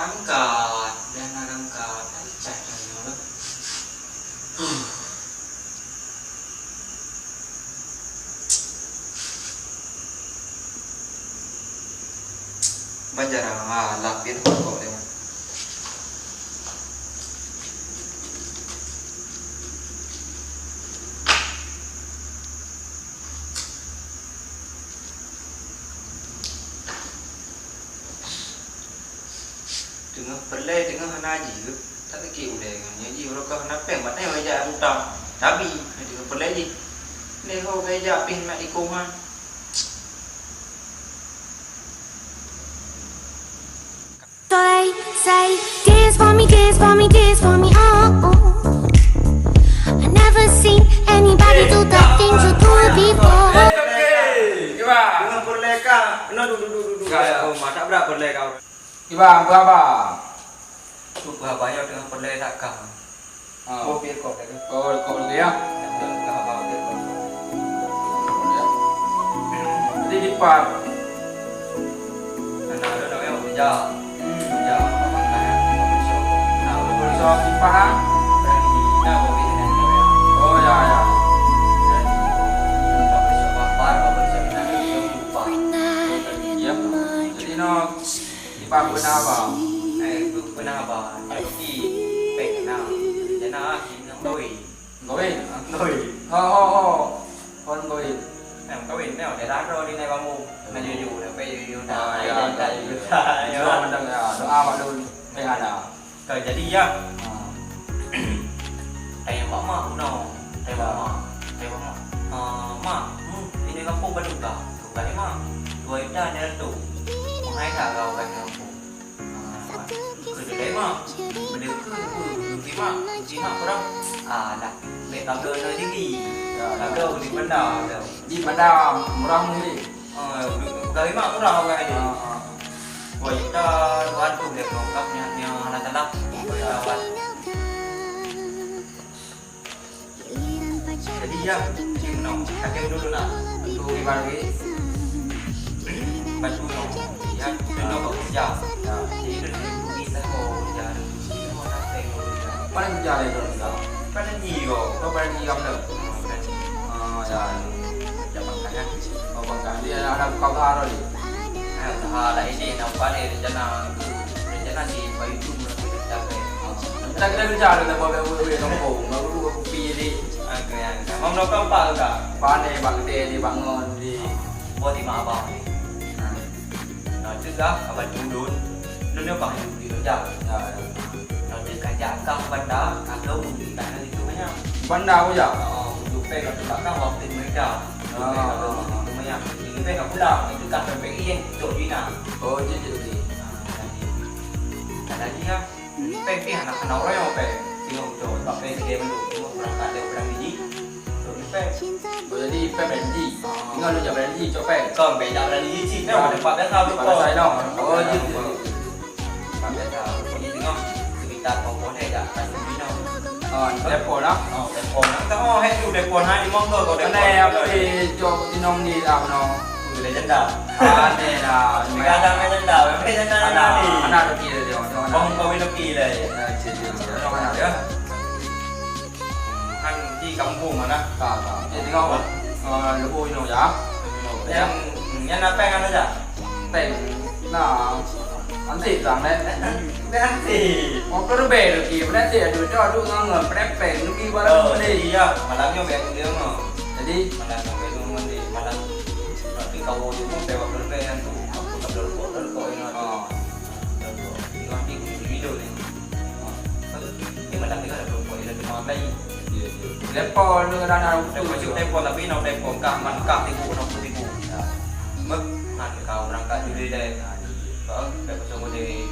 angkat dan angkat cek dulu. Banjarang lapin kok deh. Dengan perlai dengan hana ji tak kiki udah nyanyi orang kau hana peng mana yang aja utang tapi dengan perlai ji ni kau aja pin mak ikuman So they say dance for me, dance for me, dance for me, oh, oh. I never seen anybody do the things you do it before. dengan perlai kau duduk Kau masak berapa perlai kau? Ibang berapa? tu banyak dengan perlai tak kau Oh, pir kau dah kau dulu ya. Jadi di par. Nah, ada yang kerja. Kerja apa kan? So di par. Berani nak bawa ini dan dia. Oh ya ya. Tak bisa papar, tak bisa nak lupa. Ya. Jadi no di par benar apa? Itu pernah apa? Di pekna. Jana kita doi. Goin. Doi. Oh. Kon goin. Em có bình nào để đá rồi đi này ba mù. Mà dù là bây giờ đã Ya. Doa mendang ya. Doa mak dulu. Mai ada. Rồi jadi ya. Thầy bảo mà no. Thầy bảo mà ini kampung Bandung kah? Bukan mah. Dua itu ada tu. Hai thằng gầu vàng gầu phụ. Cứ đấy mà. Mình đừng cứ gì mà có đâu. Đặt để làm đơn nơi đi gì. Làm đơn thì bắt đầu được. Di mana murah ni? Tới mà cũng đâu vậy. Buat kita tuan tu dia lengkapnya nak telap. Jadi ya, cium nong. Kakek dulu nak. Tu ibang ni. Baju nong. Ya, dulu kau kerja. Jadi tu bisa kau kerja. Kau nak tengok. Paling jale tu kau. Pada jiwa. Kau paling diam dah. Ya. Jangan makan. Kau bangkan dia ada kau taruh ni. Lah ini nampak ni rencana si bayi tu kita Kita kerja ada bawa bawa kampung. Baru kopi ni. Mau nak apa tak? Pandai bang dia di bangun di. Buat di mana bang? Nah juga abang dudun, dudun apa di kerja. Nah dia kerja kau benda, kalau di mana itu banyak. Benda apa ya? Duduk kat kau waktu mereka. Banyak. Ini pun aku dah itu kan PPI yang cuci nak. Oh jadi tu. Ada dia. PPI anak-anak orang yang PPI. Tengok tu, pakai dia mendu. Tengok berangkat dia berang biji. Tu PPI. Oh jadi PPI. Ingat lu jangan PPI coba. Kau beda berang biji sih. Tengok tempat biasa tu kau. Saya dong. Oh jadi. Tempat biasa. Jadi tengok sekitar kompon aja. Kan bina. Telepon lah. Telepon. Tengok hai tu telepon hai di monggo kau telepon. Ini apa di jog di nong di apa nong? Legenda. Ada lah. Kadang legenda. Legenda ni. Anak tu kira dia. Bang kau ini kira. Anak dia. Kan di kampung mana? Tak. Jadi kau lebu ini ya. Yang apa yang ada? Teng. Nah. Nanti sang deh. Nanti. Mau kerbe lagi. Nanti ada tu ngang prepeng lagi barang ni. Iya. Malamnya biar dia mah. Jadi Malam biar dia mandi. Malam. Nanti kau tu pun sewa kerbe yang tu. Aku tak berlokok ini. Nanti video ni. Ini malam ni kan ada berlokok ini. Cuma lagi. telepon dengan anak Telepon tu. telepon tapi nak telepon kah mankah tipu nak tipu. Mek nak kau berangkat dulu deh. Kau dapat semua di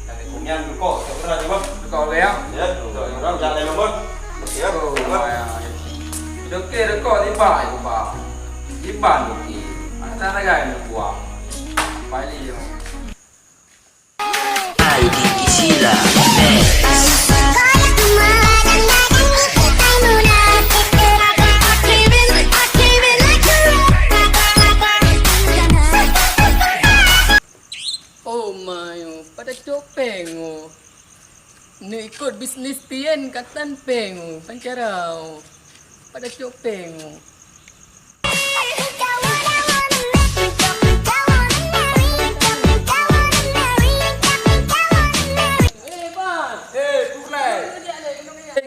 nanti punya kok sekarang coba. Kau dia. Ya, orang jalan lembut. Ya, Dokter kau di bar itu bar. Di bar ni. Ada lagi yang buat. Balik. ID Isila Next. Ni ikut bisnis pian katan peng pancarau. Pada cok peng. Eh ban. Tu play.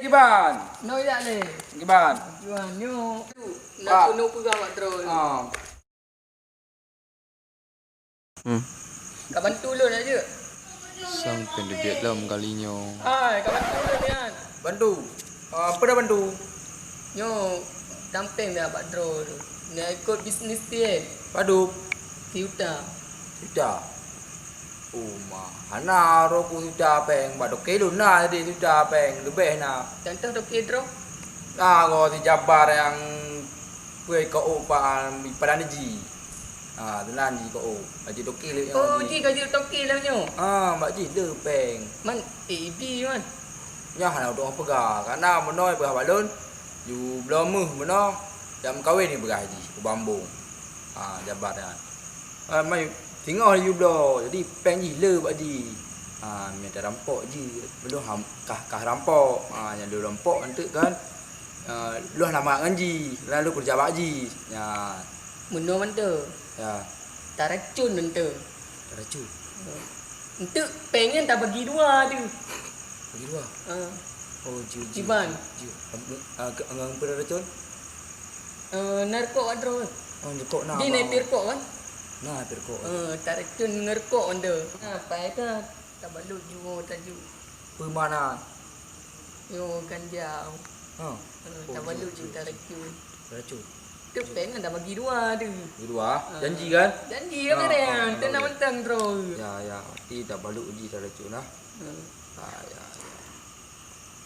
Giban. No ya le. Giban. Juan nyo. Pak. Nak kuno pegang mak terus. Kau bantu lu nak je. Sampai lebih dalam kalinya. Hai, kau bantu lu nian. Bantu. Apa dah bantu? Nyo damping dah Pak Dro tu. Ni ikut bisnis pian. Padu. Tiuta. Sudah. Oh mah. Hana roku sudah peng. Bado kilo na tadi sudah peng. Lebih na. Contoh tu Pedro. Kau si Jabar yang kue kau upan pada ji. Tenan ji kau. Haji dokil yang. Oh, ji gaji toki lah nyo. Mak ji le peng. Man, AB man. Nya hana dong pegah. Karena menoi pegah balon. You belum menoi. Jam kahwin ni pegah haji. Ke Bambung. Jabar dah. Mai tengok you belum. Jadi peng ji le pak ji. Minta rampok ji. Belum kah rampok. Yang lu rampok nanti kan. Lu nama kan ji. Lalu kerja pak ji. Ya. Menua manta. Ya. Tak racun manta. Racun. Untuk pengen tak bagi dua tu. Bagi dua. Oh, ju. Jiban. Ju. Angang pernah racun? Narkok adro. Oh, nyekok nak. Dia naik pirkok kan? Nah, pirkok. Tak racun ngerkok manta. Pai dah. Tak balut ju tajuk. Permana? Yo ganja. Tak balut ju tak racun. Racun. Tu pengen tak bagi dua tu. Bagi dua. Janji kan? Janji apa dia? Tenang mentang terus. Ya. Tidak balut uji tak racun lah. Ya.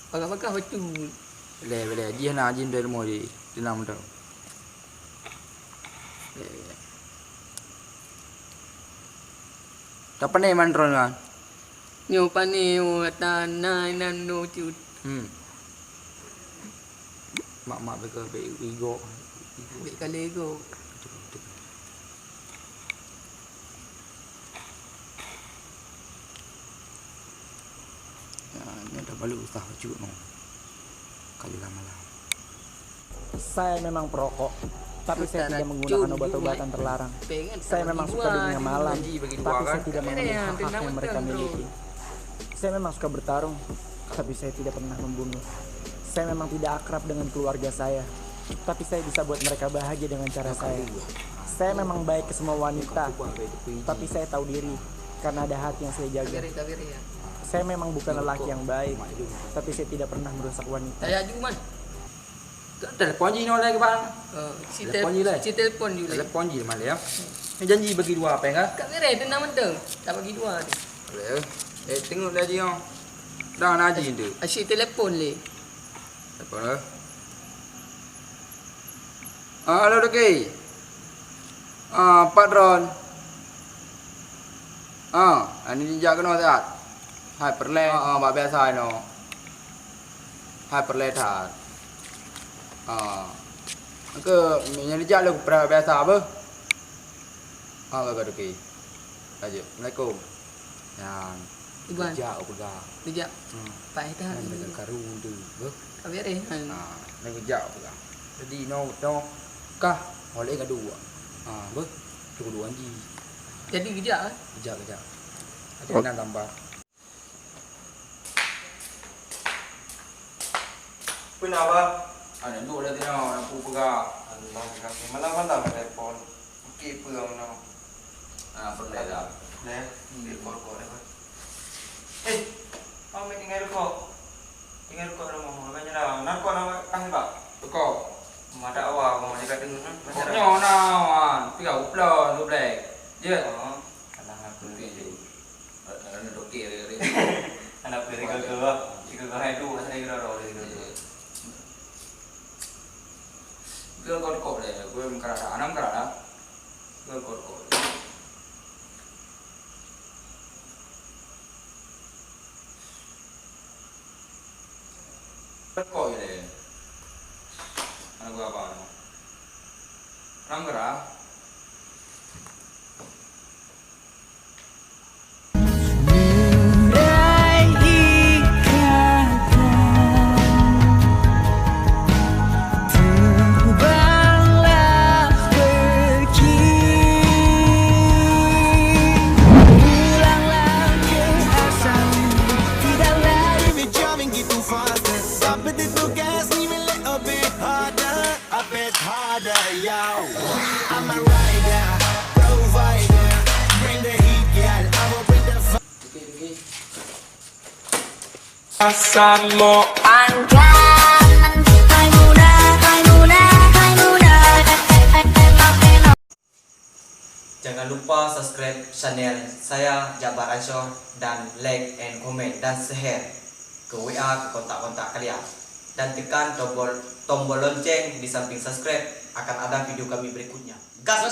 Pakai betul. Boleh. Ji nak jin dari rumah dia. Dia nak mentang. Tak pernah mandron kan? Nyo pani tanah nan no tu. Mak beka ego. Bik kali go. Ni dah balut usah cuci no. Kali lama-lama. Saya memang perokok, tapi saya tidak menggunakan obat-obatan terlarang. Saya memang suka dunia malam, tapi saya tidak mengambil hak-hak yang mereka miliki. Saya memang suka bertarung, tapi saya tidak pernah membunuh. Saya memang tidak akrab dengan keluarga saya, tapi saya bisa buat mereka bahagia dengan cara saya. Saya memang baik ke semua wanita, tapi saya tahu diri karena ada hati yang saya jaga. Saya memang bukan lelaki yang baik, tapi saya tidak pernah merusak wanita. Saya cuma Telepon je ni oleh ke bang? Telepon je lah. Telepon je lah. Telepon je malah ya. Ni janji bagi dua apa enggak? Kat mere tenang mentang. Tak bagi dua ni. Boleh. Tengok dah dia. Dah nak aji tu. Asyik telefon le. Apa lah? Halo Doki. Pak Ron. Ini dijak kena tak? Hai perle. Mbak biasa no. Hai perle tak. Ke yang dijak lu pernah biasa apa? Bapak Doki. Aja. Assalamualaikum. Yang Iban. dijak apa? Dijak. Pai dah. Dengan karu tu. Kabere. Nak dijak apa? Jadi no kah oleh kedua. Ber kedua anji. Jadi dijak ah. Dijak. Ada nak tambah. Kenapa? Ada dua dah tengok nak pegah. Allah kasih malam malam telepon. Okey pegang no. Perlu dah. Leh, dia kor dah. Kau main tinggal kok. Tinggal kok rumah. Macam mana? Nak kau nak kasih pak? Tekok. Mata awak kau macam kata dulu kan. Macam Nyo nawan. Tiga upload, dua black. Je. Alah aku Penting je. Ada Doki dia. anak beri ke. Jika kau hai tu saya kira roh dia. Girl kau deh. Gue mengkerada. Anam kerada. Girl kau. Kau je. Anak gua apa? Ranggara. Meraihkan Jangan lupa subscribe channel saya Jabar Anshor dan like and comment dan share ke WA ke kontak-kontak kalian dan tekan tombol lonceng di samping subscribe, akan ada video kami berikutnya. Gas!